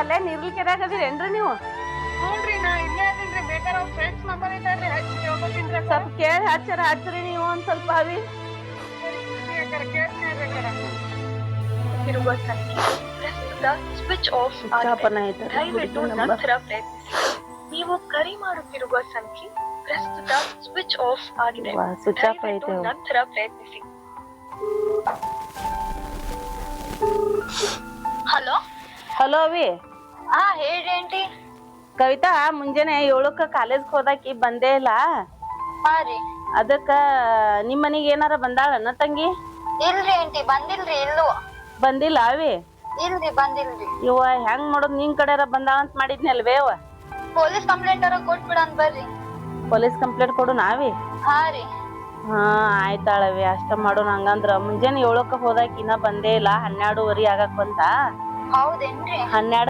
ಅಲ್ಲೇ ನೀರ್ಲಿ ಕೆರೆಯಾಗದಿರೇನ್ರಿ ನೀವು? ಹ್ಞೂನ್ರಿ ನಾ ಇಲ್ಲೇ ಅದೀನ್ರಿ. ಬೇಕಾದ್ರೆ ಅವ್ರ ಫ್ರೆಂಡ್ಸ್ ನಂಬರ್ ಇದ್ದಾರ್ರಿ, ಹಚ್ಚಿ ಕೇಳ್ಕೊತೀನ್ರಿ. ಸ್ವಲ್ಪ ಕೇಳಿ ಹಚ್ಚ್ರಿ ನೀವು ಒಂದ್ ಸ್ವಲ್ಪ ಅವಿ. ಇರುವ ಸಂಖ್ಯೆ ಪ್ರಸ್ತುತ ಸ್ವಿಚ್ ಆಫ್ ಆಗಿದೆ. ದಯವಿಟ್ಟು ನಂತರ ಪ್ರಯತ್ನಿಸಿ. ನೀವು ಕರೆ ಮಾಡುತ್ತಿರುವ ಸಂಖ್ಯೆ ಪ್ರಸ್ತುತ ಸ್ವಿಚ್ ಆಫ್ ಆಗಿದೆ. ದಯವಿಟ್ಟು ನಂತರ ಪ್ರಯತ್ನಿಸಿ. ಹಲೋ ಹಲೋ ಅವಿ. ಹಾ ಹೇಳ್ರಿ ಆಂಟಿ. ಕವಿತಾ, ಮುಂಜಾನೆ 7ಕ್ಕ ಕಾಲೇಜ್ಗೆ ಹೋದಾಕಿ ಬಂದೇ ಇಲ್ಲ. ಹಾ ರೀ. ಅದಕ್ಕ ನಿಮ್ ಮನಿಗೆ ಏನಾರ ಬಂದಾಳನ್ನ ತಂಗಿ? ಇಲ್ರಿ ಆಂಟಿ, ಬಂದಿಲ್ರಿ. ಎಲ್ಲೂ ಬಂದಿಲ್ಲ ಅವಿ? ಇಲ್ರಿ, ಬಂದಿಲ್ರಿ. ಇವ ಹೆಂಗ್ ಮಾಡೋದ್, ನಿನ್ ಕಡೆರ ಬಂದಾಳ ಅಂತ ಮಾಡಿದ್ನಲ್ವೇವ? ಪೊಲೀಸ್ ಕಂಪ್ಲೇಂಟ್ ಕೊಟ್ಬಿಡನ್ ಬರ್ರಿ. ಪೊಲೀಸ್ ಕಂಪ್ಲೇಂಟ್ ಕೊಡು ನಾವಿ? ಹಾ ರೀ. ಹಾ ಆಯ್ತಾಳವಿ, ಅಷ್ಟ ಮಾಡೋಣ. ಹಂಗಂದ್ರ ಮುಂಜಾನೆ 7ಕ್ಕ ಹೋದಾಕಿ ಇನ್ನ ಬಂದೇ ಇಲ್ಲ. 12:15 ಆಗಕ್ ಬಂತ. ಹೌದೇನ್ರಿ? 12